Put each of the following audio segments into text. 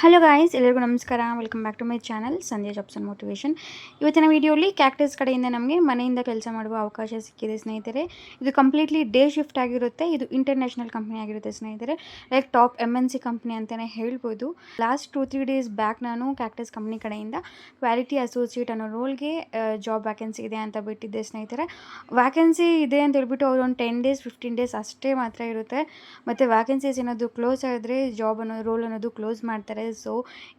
Hello guys, ಎಲ್ಲರಿಗೂ ನಮಸ್ಕಾರ. Welcome back to my channel Sandhya jobs and motivation. ಇವತ್ತಿನ ವೀಡಿಯೋಲಿ ಕ್ಯಾಕ್ಟಸ್ ಕಡೆಯಿಂದ ನಮಗೆ ಮನೆಯಿಂದ ಕೆಲಸ ಮಾಡುವ ಅವಕಾಶ ಸಿಕ್ಕಿದೆ ಸ್ನೇಹಿತರೆ. ಇದು ಕಂಪ್ಲೀಟ್ಲಿ ಡೇ ಶಿಫ್ಟ್ ಆಗಿರುತ್ತೆ. ಇದು ಇಂಟರ್ನ್ಯಾಷನಲ್ ಕಂಪ್ನಿ ಆಗಿರುತ್ತೆ ಸ್ನೇಹಿತರೆ. ಲೈಕ್ ಟಾಪ್ MNC ಕಂಪ್ನಿ ಅಂತಲೇ ಹೇಳ್ಬೋದು. ಲಾಸ್ಟ್ 2-3 ಡೇಸ್ ಬ್ಯಾಕ್ ನಾನು ಕ್ಯಾಕ್ಟಸ್ ಕಂಪ್ನಿ ಕಡೆಯಿಂದ ಕ್ವಾಲಿಟಿ ಅಸೋಸಿಯೇಟ್ ಅನ್ನೋ ರೋಲ್ಗೆ ಜಾಬ್ ವ್ಯಾಕೆನ್ಸಿ ಇದೆ ಅಂತ ಬಿಟ್ಟಿದ್ದೆ ಸ್ನೇಹಿತರೆ. ವ್ಯಾಕೆನ್ಸಿ ಇದೆ ಅಂತ ಹೇಳ್ಬಿಟ್ಟು ಅವರು ಒಂದು 10 ಡೇಸ್ 15 ಡೇಸ್ ಅಷ್ಟೇ ಮಾತ್ರ ಇರುತ್ತೆ. ಮತ್ತು ವ್ಯಾಕೆನ್ಸೀಸ್ ಏನಾದರೂ ಕ್ಲೋಸ್ ಆದರೆ ಜಾಬ್ ಅನ್ನೋದು ರೋಲ್ ಅನ್ನೋದು ಕ್ಲೋಸ್ ಮಾಡ್ತಾರೆ. ಸೊ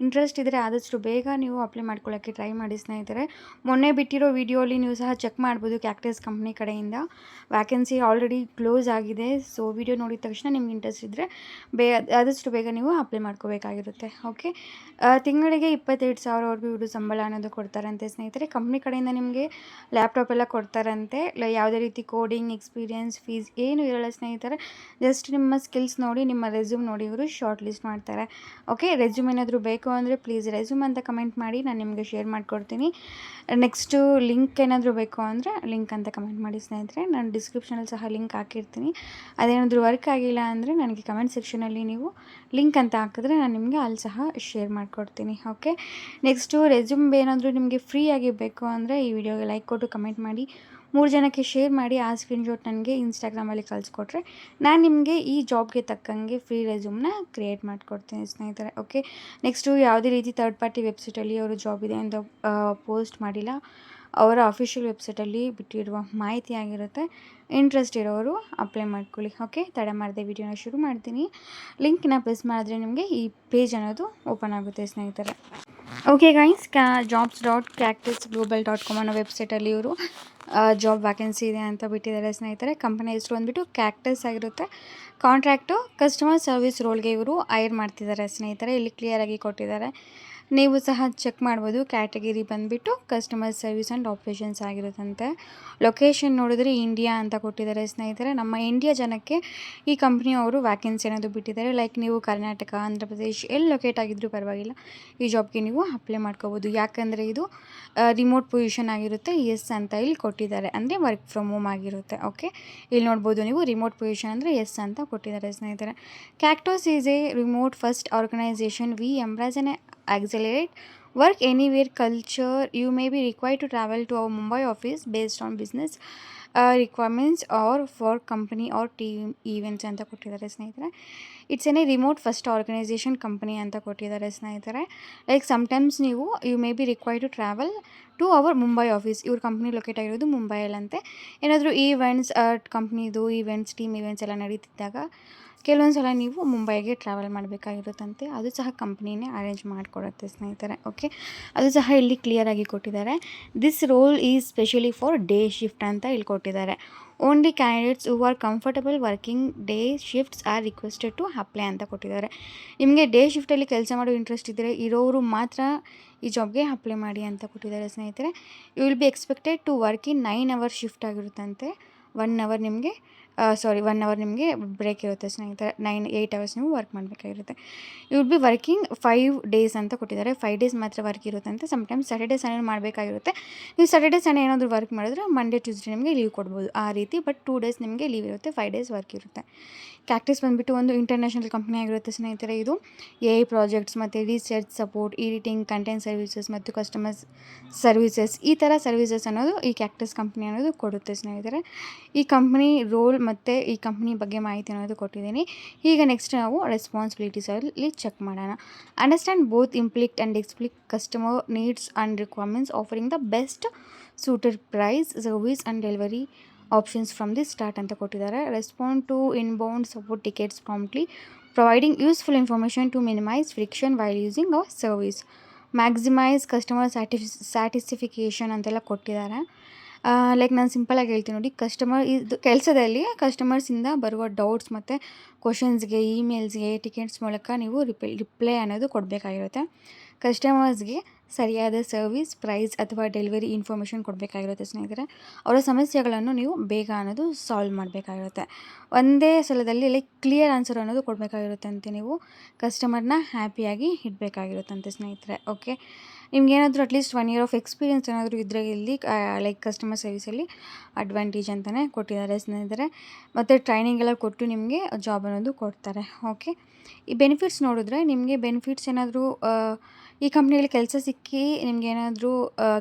ಇಂಟ್ರೆಸ್ಟ್ ಇದ್ದರೆ ಆದಷ್ಟು ಬೇಗ ನೀವು ಅಪ್ಲೈ ಮಾಡ್ಕೊಳ್ಳೋಕ್ಕೆ ಟ್ರೈ ಮಾಡಿ ಸ್ನೇಹಿತರೆ. ಮೊನ್ನೆ ಬಿಟ್ಟಿರೋ ವಿಡಿಯೋಲಿ ನೀವು ಸಹ ಚೆಕ್ ಮಾಡ್ಬೋದು. ಕ್ಯಾಕ್ಟಸ್ ಕಂಪ್ನಿ ಕಡೆಯಿಂದ ವ್ಯಾಕೆನ್ಸಿ ಆಲ್ರೆಡಿ ಕ್ಲೋಸ್ ಆಗಿದೆ. ಸೊ ವಿಡಿಯೋ ನೋಡಿದ ತಕ್ಷಣ ನಿಮ್ಗೆ ಇಂಟ್ರೆಸ್ಟ್ ಇದ್ದರೆ ಆದಷ್ಟು ಬೇಗ ನೀವು ಅಪ್ಲೈ ಮಾಡ್ಕೋಬೇಕಾಗಿರುತ್ತೆ. ಓಕೆ, ತಿಂಗಳಿಗೆ 27,000ವರೆಗೂ ಇವರು ಸಂಬಳ ಅನ್ನೋದು ಕೊಡ್ತಾರಂತೆ ಸ್ನೇಹಿತರೆ. ಕಂಪ್ನಿ ಕಡೆಯಿಂದ ನಿಮಗೆ ಲ್ಯಾಪ್ಟಾಪ್ ಎಲ್ಲ ಕೊಡ್ತಾರಂತೆ. ಯಾವುದೇ ರೀತಿ ಕೋಡಿಂಗ್ ಎಕ್ಸ್ಪೀರಿಯನ್ಸ್ ಫೀಸ್ ಏನು ಇರೋಲ್ಲ ಸ್ನೇಹಿತರೆ. ಜಸ್ಟ್ ನಿಮ್ಮ ಸ್ಕಿಲ್ಸ್ ನೋಡಿ, ನಿಮ್ಮ ರೆಸ್ಯೂಮ್ ನೋಡಿ ಇವರು ಶಾರ್ಟ್ ಲಿಸ್ಟ್ ಮಾಡ್ತಾರೆ. ಓಕೆ, ರೆಸ್ಯೂಮ್ ಏನಾದರೂ ಬೇಕು ಅಂದರೆ ಪ್ಲೀಸ್ ರೆಸ್ಯೂಮ್ ಅಂತ ಕಮೆಂಟ್ ಮಾಡಿ, ನಾನು ನಿಮಗೆ ಶೇರ್ ಮಾಡಿಕೊಡ್ತೀನಿ. ನೆಕ್ಸ್ಟು ಲಿಂಕ್ ಏನಾದರೂ ಬೇಕು ಅಂದರೆ ಲಿಂಕ್ ಅಂತ ಕಮೆಂಟ್ ಮಾಡಿ ಸ್ನೇಹಿತರೆ. ನಾನು ಡಿಸ್ಕ್ರಿಪ್ಷನಲ್ಲಿ ಸಹ ಲಿಂಕ್ ಹಾಕಿರ್ತೀನಿ. ಅದೇನಾದರೂ ವರ್ಕ್ ಆಗಿಲ್ಲ ಅಂದರೆ ನನಗೆ ಕಮೆಂಟ್ ಸೆಕ್ಷನಲ್ಲಿ ನೀವು ಲಿಂಕ್ ಅಂತ ಹಾಕಿದ್ರೆ ನಾನು ನಿಮಗೆ ಅಲ್ಲಿ ಸಹ ಶೇರ್ ಮಾಡಿಕೊಡ್ತೀನಿ. ಓಕೆ, ನೆಕ್ಸ್ಟು ರೆಸ್ಯೂಮ್ ಏನಾದರೂ ನಿಮಗೆ ಫ್ರೀಯಾಗಿ ಬೇಕು ಅಂದರೆ ಈ ವಿಡಿಯೋಗೆ ಲೈಕ್ ಕೊಟ್ಟು ಕಮೆಂಟ್ ಮಾಡಿ 3 ಜನಕ್ಕೆ ಶೇರ್ ಮಾಡಿ. ಆ ಸ್ಕ್ರೀನ್ಶಾಟ್ ನನಗೆ ಇನ್ಸ್ಟಾಗ್ರಾಮಲ್ಲಿ ಕಳಿಸ್ಕೊಟ್ರೆ ನಾನು ನಿಮಗೆ ಈ ಜಾಬ್ಗೆ ತಕ್ಕಂಗೆ ಫ್ರೀ ರೆಸ್ಯೂಮ್ನ ಕ್ರಿಯೇಟ್ ಮಾಡಿಕೊಡ್ತೀನಿ ಸ್ನೇಹಿತರೆ. ಓಕೆ, ನೆಕ್ಸ್ಟು ಯಾವುದೇ ರೀತಿ ಥರ್ಡ್ ಪಾರ್ಟಿ ವೆಬ್ಸೈಟಲ್ಲಿ ಅವರು ಜಾಬ್ ಇದೆ ಅಂತ ಪೋಸ್ಟ್ ಮಾಡಿಲ್ಲ. ಅವರ ಅಫಿಷಿಯಲ್ ವೆಬ್ಸೈಟಲ್ಲಿ ಬಿಟ್ಟಿರುವ ಮಾಹಿತಿ ಆಗಿರುತ್ತೆ. ಇಂಟ್ರೆಸ್ಟ್ ಇರೋರು ಅಪ್ಲೈ ಮಾಡ್ಕೊಳ್ಳಿ. ಓಕೆ, ತಡ ಮಾಡದೆ ವಿಡಿಯೋನ ಶುರು ಮಾಡ್ತೀನಿ. ಲಿಂಕ್ನ ಪ್ರೆಸ್ ಮಾಡಿದ್ರೆ ನಿಮಗೆ ಈ ಪೇಜ್ ಅನ್ನೋದು ಓಪನ್ ಆಗುತ್ತೆ ಸ್ನೇಹಿತರೆ. ಓಕೆ ಗೈಸ್, jobs.cactusglobal.com ಅನ್ನೋ ವೆಬ್ಸೈಟಲ್ಲಿ ಇವರು ಜಾಬ್ ವ್ಯಾಕೆನ್ಸಿ ಇದೆ ಅಂತ ಬಿಟ್ಟಿದ್ದಾರೆ ಸ್ನೇಹಿತರೆ. ಕಂಪನಿ ಹೆಸರು ಬಂದುಬಿಟ್ಟು ಕ್ಯಾಕ್ಟಸ್ ಆಗಿರುತ್ತೆ. ಕಾಂಟ್ರಾಕ್ಟು ಕಸ್ಟಮರ್ ಸರ್ವಿಸ್ ರೋಲ್ಗೆ ಇವರು ಹೈರ್ ಮಾಡ್ತಿದ್ದಾರೆ ಸ್ನೇಹಿತರೆ. ಇಲ್ಲಿ ಕ್ಲಿಯರಾಗಿ ಕೊಟ್ಟಿದ್ದಾರೆ, ನೀವು ಸಹ ಚೆಕ್ ಮಾಡ್ಬೋದು. ಕ್ಯಾಟಗಿರಿ ಬಂದುಬಿಟ್ಟು ಕಸ್ಟಮರ್ ಸರ್ವಿಸ್ ಆ್ಯಂಡ್ ಆಪ್ರೇಷನ್ಸ್ ಆಗಿರುತ್ತಂತೆ. ಲೊಕೇಶನ್ ನೋಡಿದ್ರೆ ಇಂಡಿಯಾ ಅಂತ ಕೊಟ್ಟಿದ್ದಾರೆ ಸ್ನೇಹಿತರೆ. ನಮ್ಮ ಇಂಡಿಯಾ ಜನಕ್ಕೆ ಈ ಕಂಪ್ನಿಯವರು ವ್ಯಾಕೆನ್ಸಿ ಅನ್ನೋದು ಬಿಟ್ಟಿದ್ದಾರೆ. ಲೈಕ್ ನೀವು ಕರ್ನಾಟಕ, ಆಂಧ್ರ ಪ್ರದೇಶ್ ಎಲ್ಲಿ ಲೊಕೇಟ್ ಆಗಿದ್ರೂ ಪರವಾಗಿಲ್ಲ, ಈ ಜಾಬ್ಗೆ ನೀವು ಅಪ್ಲೈ ಮಾಡ್ಕೋಬೋದು. ಯಾಕಂದರೆ ಇದು ರಿಮೋಟ್ ಪೊಸಿಷನ್ ಆಗಿರುತ್ತೆ. ಎಸ್ ಅಂತ ಇಲ್ಲಿ ಕೊಟ್ಟಿದ್ದಾರೆ, ಅಂದರೆ ವರ್ಕ್ ಫ್ರಮ್ ಹೋಮ್ ಆಗಿರುತ್ತೆ. ಓಕೆ, ಇಲ್ಲಿ ನೋಡ್ಬೋದು ನೀವು ರಿಮೋಟ್ ಪೊಸಿಷನ್ ಅಂದರೆ ಎಸ್ ಅಂತ ಕೊಟ್ಟಿದ್ದಾರೆ ಸ್ನೇಹಿತರೆ. Cactus is a remote first organisation. We embrace on accelerate work anywhere culture. You may be required to travel to our Mumbai office based on business requirements or for company or team events ಅಂತ ಕೊಟ್ಟಿದ್ದಾರೆ ಸ್ನೇಹಿತರೆ. It's an a remote first organisation company ಅಂತ ಕೊಟ್ಟಿದ್ದಾರೆ ಸ್ನೇಹಿತರೆ. Like sometimes ನೀವು you may be required to travel to our Mumbai office. ಇವ್ರ company locate ಆಗಿರೋದು ಮುಂಬೈಯಲ್ಲಂತೆ. ಏನಾದರೂ ಈವೆಂಟ್ಸ್, ಕಂಪ್ನಿದು ಈವೆಂಟ್ಸ್, ಟೀಮ್ ಈವೆಂಟ್ಸ್ ಎಲ್ಲ ನಡೀತಿದ್ದಾಗ ಕೆಲವೊಂದು ಸಲ ನೀವು ಮುಂಬೈಗೆ ಟ್ರಾವೆಲ್ ಮಾಡಬೇಕಾಗಿರುತ್ತಂತೆ. ಅದು ಸಹ ಕಂಪ್ನಿನೇ ಅರೇಂಜ್ ಮಾಡಿಕೊಡುತ್ತೆ ಸ್ನೇಹಿತರೆ. ಓಕೆ, ಅದು ಸಹ ಇಲ್ಲಿ ಕ್ಲಿಯರಾಗಿ ಕೊಟ್ಟಿದ್ದಾರೆ. This role is specially for day shift ಅಂತ ಇಲ್ಲಿ ಕೊಟ್ಟಿದ್ದಾರೆ. Only candidates who are comfortable working day shifts are requested to apply ಅಂತ ಕೊಟ್ಟಿದ್ದಾರೆ. ನಿಮಗೆ ಡೇ ಶಿಫ್ಟಲ್ಲಿ ಕೆಲಸ ಮಾಡೋ ಇಂಟ್ರೆಸ್ಟ್ ಇದ್ದರೆ ಇರೋರು ಮಾತ್ರ ಈ ಜಾಬ್ಗೆ ಅಪ್ಲೈ ಮಾಡಿ ಅಂತ ಕೊಟ್ಟಿದ್ದಾರೆ ಸ್ನೇಹಿತರೆ. You will be expected to work in 9 hour shift ಆಗಿರುತ್ತಂತೆ. 1 ಅವರ್ ನಿಮಗೆ 1 ಅವರ್ ನಿಮಗೆ ಬ್ರೇಕ್ ಇರುತ್ತೆ ಸ್ನೇಹಿತರೆ. 8 ಅವರ್ಸ್ ನೀವು ವರ್ಕ್ ಮಾಡಬೇಕಾಗಿರುತ್ತೆ. You will be working 5 days ಅಂತ ಕೊಟ್ಟಿದ್ದಾರೆ. 5 ಡೇಸ್ ಮಾತ್ರ ವರ್ಕ್ ಇರುತ್ತಂತೆ. ಸಮ್ಟೈಮ್ಸ್ ಸ್ಯಾಟರ್ಡೇ ಸಂಡೇ ಮಾಡಬೇಕಾಗಿರುತ್ತೆ. ನೀವು ಸ್ಯಾಟರ್ಡೇ ಸಂಡೇ ಏನಾದರೂ ವರ್ಕ್ ಮಾಡಿದ್ರೆ ಮಂಡೇ ಟ್ಯೂಸ್ಡೇ ನಿಮಗೆ ಲೀವ್ ಕೊಡ್ಬೋದು ಆ ರೀತಿ. ಬಟ್ 2 ಡೇಸ್ ನಿಮಗೆ ಲೀವ್ ಇರುತ್ತೆ, 5 ಡೇಸ್ ವರ್ಕ್ ಇರುತ್ತೆ. ಕ್ಯಾಕ್ಟಸ್ ಬಂದುಬಿಟ್ಟು ಒಂದು ಇಂಟರ್ನ್ಯಾಷನಲ್ ಕಂಪ್ನಿ ಆಗಿರುತ್ತೆ ಸ್ನೇಹಿತರೆ. ಇದು AI ಪ್ರಾಜೆಕ್ಟ್ಸ್ ಮತ್ತು research support, editing, content services ಮತ್ತು ಕಸ್ಟಮರ್ ಸರ್ವಿಸಸ್, ಈ ಥರ ಸರ್ವಿಸಸ್ ಅನ್ನೋದು ಈ ಕ್ಯಾಕ್ಟಸ್ ಕಂಪ್ನಿ ಅನ್ನೋದು ಕೊಡುತ್ತೆ ಸ್ನೇಹಿತರೆ. ಈ ಕಂಪ್ನಿ ರೋಲ್ ಮತ್ತು ಈ ಕಂಪ್ನಿ ಬಗ್ಗೆ ಮಾಹಿತಿ ಅನ್ನೋದು ಕೊಟ್ಟಿದ್ದೀನಿ. ಈಗ ನೆಕ್ಸ್ಟ್ ನಾವು ರೆಸ್ಪಾನ್ಸಿಬಿಲಿಟೀಸಲ್ಲಿ ಚೆಕ್ ಮಾಡೋಣ. Understand both implicit and explicit customer needs and requirements, offering the best suited price, service and delivery options from the start ಅಂತ ಕೊಟ್ಟಿದ್ದಾರೆ. Respond to inbound support tickets promptly, providing useful information to minimise friction while using our service, maximise customer satisfaction ಅಂತೆಲ್ಲ ಕೊಟ್ಟಿದ್ದಾರೆ. Like ನಾನು ಸಿಂಪಲಾಗಿ ಹೇಳ್ತೀನಿ ನೋಡಿ. ಇದು ಕೆಲಸದಲ್ಲಿ ಕಸ್ಟಮರ್ಸಿಂದ ಬರುವ ಡೌಟ್ಸ್ ಮತ್ತು ಕ್ವಶನ್ಸ್ಗೆ, ಇಮೇಲ್ಸ್ಗೆ, ಟಿಕೆಟ್ಸ್ ಮೂಲಕ ನೀವು ರಿಪ್ಲೈ ಅನ್ನೋದು ಕೊಡಬೇಕಾಗಿರುತ್ತೆ. ಕಸ್ಟಮರ್ಸ್ಗೆ ಸರಿಯಾದ ಸರ್ವಿಸ್, ಪ್ರೈಸ್ ಅಥವಾ ಡೆಲಿವರಿ ಇನ್ಫಾರ್ಮೇಷನ್ ಕೊಡಬೇಕಾಗಿರುತ್ತೆ ಸ್ನೇಹಿತರೆ. ಅವರ ಸಮಸ್ಯೆಗಳನ್ನು ನೀವು ಬೇಗ ಅನ್ನೋದು ಸಾಲ್ವ್ ಮಾಡಬೇಕಾಗಿರುತ್ತೆ. ಒಂದೇ ಸಲದಲ್ಲಿ ಲೈಕ್ ಕ್ಲಿಯರ್ ಆನ್ಸರ್ ಅನ್ನೋದು ಕೊಡಬೇಕಾಗಿರುತ್ತೆ ಅಂತೆ. ನೀವು ಕಸ್ಟಮರ್ನ ಹ್ಯಾಪಿಯಾಗಿ ಇಡಬೇಕಾಗಿರುತ್ತಂತೆ ಸ್ನೇಹಿತರೆ. ಓಕೆ, ನಿಮ್ಗೇನಾದರೂ ಅಟ್ಲೀಸ್ಟ್ 1 ಇಯರ್ ಆಫ್ ಎಕ್ಸ್ಪೀರಿಯನ್ಸ್ ಏನಾದರೂ ಇದ್ದರೆ ಇಲ್ಲಿ ಲೈಕ್ ಕಸ್ಟಮರ್ ಸರ್ವಿಸಲ್ಲಿ ಅಡ್ವಾಂಟೇಜ್ ಅಂತಲೇ ಕೊಟ್ಟಿದ್ದಾರೆ ಸ್ನೇಹಿತರೆ. ಮತ್ತು ಟ್ರೈನಿಂಗ್ ಎಲ್ಲ ಕೊಟ್ಟು ನಿಮಗೆ ಜಾಬ್ ಅನ್ನೋದು ಕೊಡ್ತಾರೆ. ಓಕೆ, ಈ ಬೆನಿಫಿಟ್ಸ್ ನೋಡಿದ್ರೆ ನಿಮಗೆ ಬೆನಿಫಿಟ್ಸ್ ಏನಾದರೂ ಈ ಕಂಪ್ನಿಯಲ್ಲಿ ಕೆಲಸ ನಿಮಗೇನಾದರೂ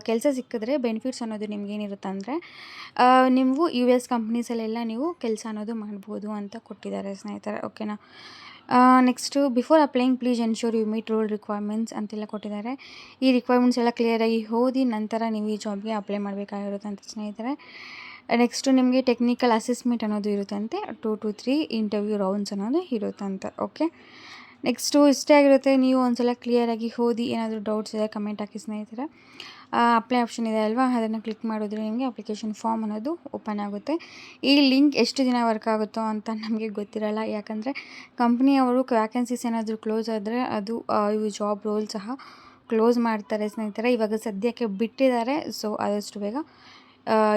ಕೆಲಸ ಸಿಕ್ಕಿದ್ರೆ ಬೆನಿಫಿಟ್ಸ್ ಅನ್ನೋದು ನಿಮ್ಗೇನಿರುತ್ತೆ ಅಂದರೆ ನೀವು US ಕಂಪ್ನೀಸಲ್ಲೆಲ್ಲ ನೀವು ಕೆಲಸ ಅನ್ನೋದು ಮಾಡ್ಬೋದು ಅಂತ ಕೊಟ್ಟಿದ್ದಾರೆ ಸ್ನೇಹಿತರೆ. ಓಕೆನಾ. Next before applying please ensure you meet rule requirements ಅಂತೆಲ್ಲ ಕೊಟ್ಟಿದ್ದಾರೆ. ಈ ರಿಕ್ವೈರ್ಮೆಂಟ್ಸ್ ಎಲ್ಲ ಕ್ಲಿಯರಾಗಿ ಓದಿ ನಂತರ ನೀವು ಈ ಜಾಬ್ಗೆ ಅಪ್ಲೈ ಮಾಡಬೇಕಾಗಿರುತ್ತೆ ಅಂತ ಸ್ನೇಹಿತರೆ. ನೆಕ್ಸ್ಟು ನಿಮಗೆ ಟೆಕ್ನಿಕಲ್ ಅಸೆಸ್ಮೆಂಟ್ ಅನ್ನೋದು ಇರುತ್ತಂತೆ. 2 to 3 ಇಂಟರ್ವ್ಯೂ ರೌಂಡ್ಸ್ ಅನ್ನೋದು ಇರುತ್ತಂತೆ. ಓಕೆ, ನೆಕ್ಸ್ಟು ಇಷ್ಟೇ ಆಗಿರುತ್ತೆ. ನೀವು ಒಂದ್ಸಲ ಕ್ಲಿಯರಾಗಿ ಓದಿ, ಏನಾದರೂ ಡೌಟ್ಸ್ ಇದೆ ಕಮೆಂಟ್ ಹಾಕಿ ಸ್ನೇಹಿತರೆ. ಅಪ್ಲೈ ಆಪ್ಷನ್ ಇದೆ ಅಲ್ವಾ, ಅದನ್ನು ಕ್ಲಿಕ್ ಮಾಡಿದ್ರೆ ನಿಮಗೆ ಅಪ್ಲಿಕೇಶನ್ ಫಾರ್ಮ್ ಅನ್ನೋದು ಓಪನ್ ಆಗುತ್ತೆ. ಈ ಲಿಂಕ್ ಎಷ್ಟು ದಿನ ವರ್ಕ್ ಆಗುತ್ತೋ ಅಂತ ನಮಗೆ ಗೊತ್ತಿರಲ್ಲ, ಯಾಕಂದರೆ ಕಂಪ್ನಿಯವರು ವ್ಯಾಕೆನ್ಸೀಸ್ ಏನಾದರೂ ಕ್ಲೋಸ್ ಆದರೆ ಅದು ಇವು ಜಾಬ್ ರೋಲ್ ಸಹ ಕ್ಲೋಸ್ ಮಾಡ್ತಾರೆ ಸ್ನೇಹಿತರೆ. ಇವಾಗ ಸದ್ಯಕ್ಕೆ ಬಿಟ್ಟಿದ್ದಾರೆ. ಸೊ ಆದಷ್ಟು ಬೇಗ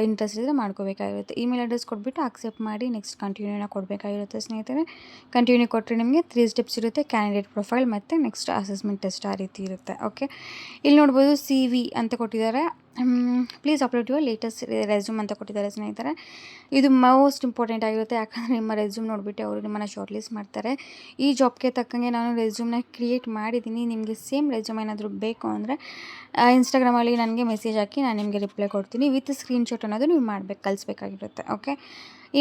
ಇಂಟ್ರೆಸ್ಟ್ ಇದ್ದರೆ ಮಾಡ್ಕೋಬೇಕಾಗಿರುತ್ತೆ. ಇಮೇಲ್ ಅಡ್ರೆಸ್ ಕೊಟ್ಬಿಟ್ಟು ಅಕ್ಸೆಪ್ಟ್ ಮಾಡಿ ನೆಕ್ಸ್ಟ್ ಕಂಟಿನ್ಯೂನ ಕೊಡಬೇಕಾಗಿರುತ್ತೆ ಸ್ನೇಹಿತರೆ. ಕಂಟಿನ್ಯೂ ಕೊಟ್ಟರೆ ನಿಮಗೆ 3 ಸ್ಟೆಪ್ಸ್ ಇರುತ್ತೆ. ಕ್ಯಾಂಡಿಡೇಟ್ ಪ್ರೊಫೈಲ್ ಮತ್ತು ನೆಕ್ಸ್ಟ್ ಅಸೆಸ್ಮೆಂಟ್ ಟೆಸ್ಟ್ ಆ ರೀತಿ ಇರುತ್ತೆ. ಓಕೆ, ಇಲ್ಲಿ ನೋಡ್ಬೋದು CV ಅಂತ ಕೊಟ್ಟಿದ್ದಾರೆ. Please upload your latest resume ಅಂತ ಕೊಟ್ಟಿದ್ದಾರೆ ಸ್ನೇಹಿತರೆ. ಇದು ಮೋಸ್ಟ್ ಇಂಪಾರ್ಟೆಂಟ್ ಆಗಿರುತ್ತೆ, ಯಾಕಂದರೆ ನಿಮ್ಮ ರೆಸ್ಯೂಮ್ ನೋಡಿಬಿಟ್ಟು ಅವರು ನಿಮ್ಮನ್ನು ಶಾರ್ಟ್ ಲಿಸ್ಟ್ ಮಾಡ್ತಾರೆ. ಈ ಜಾಬ್ಗೆ ತಕ್ಕಂಗೆ ನಾನು ರೆಸ್ಯೂಮ್ನ ಕ್ರಿಯೇಟ್ ಮಾಡಿದ್ದೀನಿ. ನಿಮಗೆ ಸೇಮ್ ರೆಸ್ಯೂಮ್ ಏನಾದರೂ ಬೇಕು ಅಂದರೆ ಇನ್ಸ್ಟಾಗ್ರಾಮಲ್ಲಿ ನನಗೆ ಮೆಸೇಜ್ ಹಾಕಿ ನಾನು ನಿಮಗೆ ರಿಪ್ಲೈ ಕೊಡ್ತೀನಿ. ವಿತ್ ಸ್ಕ್ರೀನ್ಶಾಟ್ ಅನ್ನೋದು ನೀವು ಕಳಿಸ್ಬೇಕಾಗಿರುತ್ತೆ. ಓಕೆ,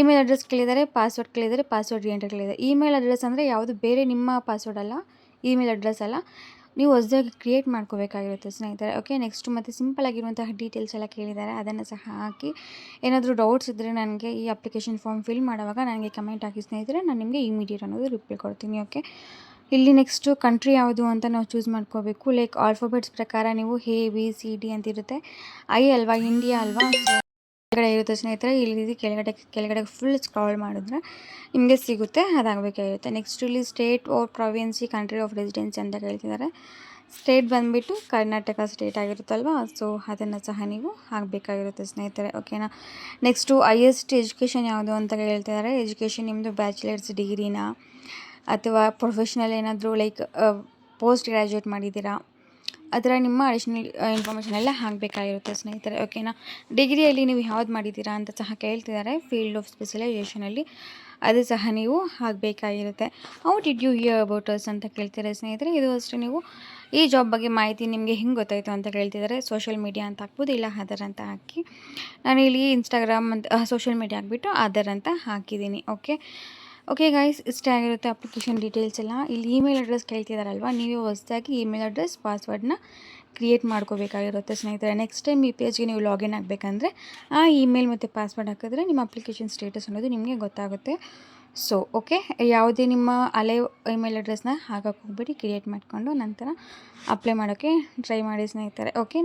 ಇಮೇಲ್ ಅಡ್ರೆಸ್ ಕೇಳಿದರೆ, ಪಾಸ್ವರ್ಡ್ ಕೇಳಿದರೆ, ಪಾಸ್ವರ್ಡ್ ರೀಎಂಟರ್ ಕೇಳಿದರೆ. ಇಮೇಲ್ ಅಡ್ರೆಸ್ ಅಂದರೆ ಯಾವುದು ಬೇರೆ ನಿಮ್ಮ ಪಾಸ್ವರ್ಡ್ ಅಲ್ಲ, ಇಮೇಲ್ ಅಡ್ರೆಸ್ ಅಲ್ಲ, ನೀವು ಹೊಸದಾಗಿ ಕ್ರಿಯೇಟ್ ಮಾಡ್ಕೋಬೇಕಾಗಿರುತ್ತೆ ಸ್ನೇಹಿತರೆ. ಓಕೆ, ನೆಕ್ಸ್ಟ್ ಮತ್ತು ಸಿಂಪಲ್ ಆಗಿರುವಂತಹ ಡೀಟೇಲ್ಸ್ ಎಲ್ಲ ಕೇಳಿದ್ದಾರೆ, ಅದನ್ನು ಸಹ ಹಾಕಿ. ಏನಾದರೂ ಡೌಟ್ಸ್ ಇದ್ದರೆ ನನಗೆ ಈ ಅಪ್ಲಿಕೇಶನ್ ಫಾರ್ಮ್ ಫಿಲ್ ಮಾಡುವಾಗ ನನಗೆ ಕಮೆಂಟ್ ಹಾಕಿ ಸ್ನೇಹಿತರೆ, ನಾನು ನಿಮಗೆ ಇಮಿಡಿಯೇಟ್ ಅನ್ನೋದು ರಿಪ್ಲೈ ಕೊಡ್ತೀನಿ. ಓಕೆ, ಇಲ್ಲಿ ನೆಕ್ಸ್ಟು ಕಂಟ್ರಿ ಯಾವುದು ಅಂತ ನಾವು ಚೂಸ್ ಮಾಡ್ಕೋಬೇಕು. ಲೈಕ್ ಆಲ್ಫಾಬೆಟ್ಸ್ ಪ್ರಕಾರ ನೀವು ABCD ಅಂತಿರುತ್ತೆ. ಅಲ್ವಾ, ಇಂಡಿಯಾ ಅಲ್ವಾ, ಕೆಳಗಡೆ ಇರುತ್ತೆ ಸ್ನೇಹಿತರೆ. ಇಲ್ಲಿ ಕೆಳಗಡೆ ಫುಲ್ ಸ್ಕ್ರಾಲ್ ಮಾಡಿದ್ರೆ ನಿಮಗೆ ಸಿಗುತ್ತೆ, ಅದಾಗಬೇಕಾಗಿರುತ್ತೆ. ನೆಕ್ಸ್ಟ್ ಇಲ್ಲಿ state or province, country of residency ಅಂತ ಹೇಳ್ತಿದ್ದಾರೆ. ಸ್ಟೇಟ್ ಬಂದುಬಿಟ್ಟು ಕರ್ನಾಟಕ ಸ್ಟೇಟ್ ಆಗಿರುತ್ತಲ್ವ, ಸೊ ಅದನ್ನು ಸಹ ನೀವು ಹಾಕಬೇಕಾಗಿರುತ್ತೆ ಸ್ನೇಹಿತರೆ. ಓಕೆನಾ. ನೆಕ್ಸ್ಟು ಹೈಯೆಸ್ಟ್ ಎಜುಕೇಷನ್ ಯಾವುದು ಅಂತ ಹೇಳ್ತಿದ್ದಾರೆ. ಎಜುಕೇಷನ್ ನಿಮ್ಮದು ಬ್ಯಾಚುಲರ್ಸ್ ಡಿಗ್ರಿನಾ ಅಥವಾ ಪ್ರೊಫೆಷ್ನಲ್ ಏನಾದರೂ ಲೈಕ್ ಪೋಸ್ಟ್ ಗ್ರ್ಯಾಜುಯೇಟ್ ಮಾಡಿದ್ದೀರಾ, ಅದರ ನಿಮ್ಮ ಅಡಿಷ್ನಲ್ ಇನ್ಫಾರ್ಮೇಷನ್ ಎಲ್ಲ ಹಾಕಬೇಕಾಗಿರುತ್ತೆ ಸ್ನೇಹಿತರೆ. ಓಕೆನಾ. ಡಿಗ್ರಿಯಲ್ಲಿ ನೀವು ಯಾವ್ದು ಮಾಡಿದ್ದೀರಾ ಅಂತ ಸಹ ಕೇಳ್ತಿದ್ದಾರೆ. ಫೀಲ್ಡ್ ಆಫ್ ಸ್ಪೆಷಲೈಸೇಷನಲ್ಲಿ ಅದು ಸಹ ನೀವು ಹಾಕಬೇಕಾಗಿರುತ್ತೆ. How did you hear about us ಅಂತ ಕೇಳ್ತಿದ್ದಾರೆ ಸ್ನೇಹಿತರೆ. ಇದು ಅಷ್ಟೇ, ನೀವು ಈ ಜಾಬ್ ಬಗ್ಗೆ ಮಾಹಿತಿ ನಿಮಗೆ ಹೆಂಗೆ ಗೊತ್ತಾಯಿತು ಅಂತ ಕೇಳ್ತಿದ್ದಾರೆ. ಸೋಷಿಯಲ್ ಮೀಡಿಯಾ ಅಂತ ಹಾಕ್ಬೋದು, ಇಲ್ಲ ಆಧಾರ್ ಅಂತ ಹಾಕಿ. ನಾನು ಇಲ್ಲಿ ಇನ್ಸ್ಟಾಗ್ರಾಮ್ ಅಂತ ಸೋಷಿಯಲ್ ಮೀಡಿಯಾ ಹಾಕ್ಬಿಟ್ಟು ಆಧಾರ್ ಅಂತ ಹಾಕಿದ್ದೀನಿ. ಓಕೆ ಗೈಸ್, ಇಷ್ಟೇ ಆಗಿರುತ್ತೆ ಅಪ್ಲಿಕೇಶನ್ ಡೀಟೇಲ್ಸ್ ಎಲ್ಲ. ಇಲ್ಲಿ ಇಮೇಲ್ ಅಡ್ರೆಸ್ ಕೇಳ್ತಿದ್ದಾರಲ್ವ, ನೀವು ಹೊಸದಾಗಿ ಇಮೇಲ್ ಅಡ್ರೆಸ್ ಪಾಸ್ವರ್ಡ್ನ ಕ್ರಿಯೇಟ್ ಮಾಡ್ಕೋಬೇಕಾಗಿರುತ್ತೆ ಸ್ನೇಹಿತರೆ. ನೆಕ್ಸ್ಟ್ ಟೈಮ್ ಈ ಪೇಜ್ಗೆ ನೀವು ಲಾಗಿನ್ ಆಗಬೇಕಂದ್ರೆ ಆ ಇಮೇಲ್ ಮತ್ತು ಪಾಸ್ವರ್ಡ್ ಹಾಕಿದ್ರೆ ನಿಮ್ಮ ಅಪ್ಲಿಕೇಶನ್ ಸ್ಟೇಟಸ್ ಅನ್ನೋದು ನಿಮಗೆ ಗೊತ್ತಾಗುತ್ತೆ. ಸೊ ಓಕೆ, ಯಾವುದೇ ನಿಮ್ಮ ಹಳೆ ಇಮೇಲ್ ಅಡ್ರೆಸ್ನ ಹಾಕಕ್ಕೆ ಹೋಗ್ಬಿಟ್ಟು ಕ್ರಿಯೇಟ್ ಮಾಡಿಕೊಂಡು ನಂತರ ಅಪ್ಲೈ ಮಾಡೋಕ್ಕೆ ಟ್ರೈ ಮಾಡಿ ಸ್ನೇಹಿತರೆ. ಓಕೆ,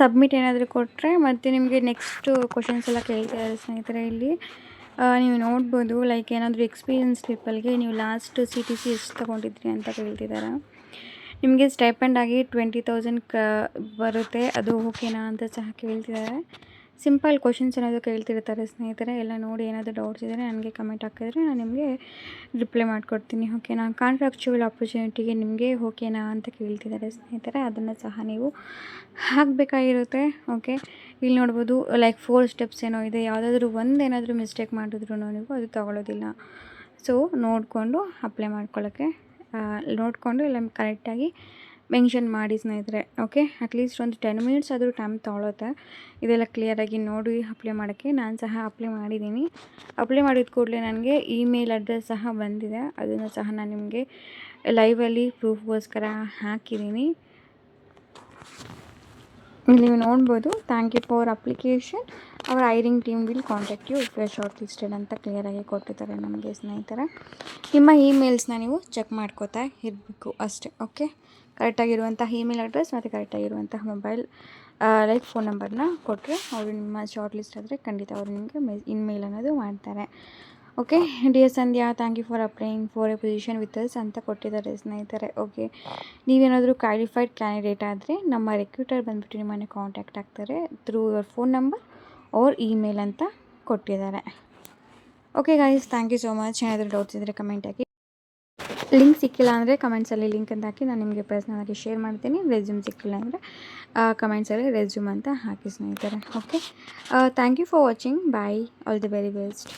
ಸಬ್ಮಿಟ್ ಏನಾದರೂ ಕೊಟ್ಟರೆ ಮತ್ತು ನಿಮಗೆ ನೆಕ್ಸ್ಟ್ ಕ್ವಶನ್ಸ್ ಎಲ್ಲ ಕೇಳ್ತಿದ್ದಾರೆ ಸ್ನೇಹಿತರೆ. ಇಲ್ಲಿ ನೀವು ನೋಡ್ಬೋದು, ಲೈಕ್ ಏನಾದರೂ ಎಕ್ಸ್ಪೀರಿಯನ್ಸ್ ಪೀಪಲ್ಗೆ ನೀವು ಲಾಸ್ಟ್ CTC ಎಷ್ಟು ತೊಗೊಂಡಿದ್ರಿ ಅಂತ ಕೇಳ್ತಿದ್ದಾರೆ. ನಿಮಗೆ ಸ್ಟೈಪೆಂಡ್ ಆಗಿ 20,000 ಬರುತ್ತೆ, ಅದು ಓಕೆನಾ ಅಂತ ಸಹ ಕೇಳ್ತಿದ್ದಾರೆ. ಸಿಂಪಲ್ ಕ್ವಶನ್ಸ್ ಏನಾದರೂ ಕೇಳ್ತಿರ್ತಾರೆ ಸ್ನೇಹಿತರೆ. ಎಲ್ಲ ನೋಡಿ ಏನಾದರೂ ಡೌಟ್ಸ್ ಇದ್ದರೆ ನನಗೆ ಕಮೆಂಟ್ ಹಾಕಿದ್ರೆ ನಾನು ನಿಮಗೆ ರಿಪ್ಲೈ ಮಾಡಿಕೊಡ್ತೀನಿ. ಓಕೆನಾ. ಕಾಂಟ್ರಾಕ್ಚುವಲ್ ಆಪರ್ಚುನಿಟಿಗೆ ನಿಮಗೆ ಓಕೆನಾ ಅಂತ ಕೇಳ್ತಿದ್ದಾರೆ ಸ್ನೇಹಿತರೆ, ಅದನ್ನು ಸಹ ನೀವು ಹಾಕಬೇಕಾಗಿರುತ್ತೆ. ಓಕೆ, ಇಲ್ಲಿ ನೋಡ್ಬೋದು ಲೈಕ್ 4 ಸ್ಟೆಪ್ಸ್ ಏನೋ ಇದೆ. ಯಾವುದಾದ್ರೂ ಏನಾದರೂ ಮಿಸ್ಟೇಕ್ ಮಾಡಿದ್ರು ನೀವು ಅದು ತೊಗೊಳ್ಳೋದಿಲ್ಲ. ಸೊ ನೋಡಿಕೊಂಡು ಅಪ್ಲೈ ಮಾಡ್ಕೊಳ್ಳೋಕ್ಕೆ ನೋಡಿಕೊಂಡು ಎಲ್ಲ ಕರೆಕ್ಟಾಗಿ ಮೆನ್ಷನ್ ಮಾಡಿ ಸ್ನೇಹಿತರೆ. ಓಕೆ, ಅಟ್ಲೀಸ್ಟ್ ಒಂದು 10 ಮಿನಿಟ್ಸ್ ಆದರೂ ಟೈಮ್ ತೊಗೊಳುತ್ತೆ ಇದೆಲ್ಲ ಕ್ಲಿಯರಾಗಿ ನೋಡಿ ಅಪ್ಲೈ ಮಾಡೋಕ್ಕೆ. ನಾನು ಸಹ ಅಪ್ಲೈ ಮಾಡಿದ್ದೀನಿ. ಅಪ್ಲೈ ಮಾಡಿದ ಕೂಡಲೇ ನನಗೆ ಇಮೇಲ್ ಅಡ್ರೆಸ್ ಸಹ ಬಂದಿದೆ, ಅದನ್ನು ಸಹ ನಾನು ನಿಮಗೆ ಲೈವಲ್ಲಿ ಪ್ರೂಫ್ಗೋಸ್ಕರ ಹಾಕಿದ್ದೀನಿ. ನೀವು ನೋಡ್ಬೋದು, thank you for application, our hiring team will contact you if you are shortlisted ಅಂತ ಕ್ಲಿಯರಾಗಿ ಕೊಟ್ಟಿದ್ದಾರೆ ನಮಗೆ ಸ್ನೇಹಿತರೆ. ನಿಮ್ಮ ಇಮೇಲ್ಸ್ನ ನೀವು ಚೆಕ್ ಮಾಡ್ಕೋತಾ ಇರಬೇಕು ಅಷ್ಟೇ. ಓಕೆ, ಕರೆಕ್ಟಾಗಿರುವಂಥ ಇಮೇಲ್ ಅಡ್ರೆಸ್ ಮತ್ತು ಕರೆಕ್ಟಾಗಿರುವಂತಹ ಮೊಬೈಲ್ ಲೈಕ್ ಫೋನ್ ನಂಬರ್ನ ಕೊಟ್ಟರೆ ಅವರು ನಿಮ್ಮ ಶಾರ್ಟ್ ಲಿಸ್ಟ್ ಆದರೆ ಖಂಡಿತ ಅವರು ನಿಮಗೆ ಇನ್ಮೇಲ್ ಅನ್ನೋದು ಮಾಡ್ತಾರೆ. Okay, dear Sandhya, thank you for applying for a position with us ಅಂತ ಕೊಟ್ಟಿದ್ದಾರೆ ಸ್ನೇಹಿತರೆ. ಓಕೆ, ನೀವೇನಾದರೂ ಕ್ವಾಲಿಫೈಡ್ ಕ್ಯಾಂಡಿಡೇಟ್ ಆದರೆ ನಮ್ಮ ರೆಕ್ರೂಟರ್ ಬಂದುಬಿಟ್ಟು ನಿಮ್ಮನ್ನು ಕಾಂಟ್ಯಾಕ್ಟ್ ಆಗ್ತಾರೆ through your phone number or email ಅಂತ ಕೊಟ್ಟಿದ್ದಾರೆ. Okay guys, thank you so much. ಏನಾದರೂ ಡೌಟ್ಸ್ ಇದ್ದರೆ ಕಮೆಂಟ್ ಹಾಕಿ. ಲಿಂಕ್ ಸಿಕ್ಕಿಲ್ಲ ಅಂದರೆ ಕಮೆಂಟ್ಸಲ್ಲಿ ಲಿಂಕ್ ಅಂತ ಹಾಕಿ ನಾನು ನಿಮಗೆ ಪರ್ಸ್ನಲಾಗಿ ಶೇರ್ ಮಾಡ್ತೀನಿ. ರೆಸ್ಯೂಮ್ ಸಿಕ್ಕಿಲ್ಲ ಅಂದರೆ ಕಮೆಂಟ್ಸಲ್ಲಿ ರೆಸ್ಯೂಮ್ ಅಂತ ಹಾಕಿ ಸ್ನೇಹಿತರೆ. Okay, thank you for watching. Bye, all the very best.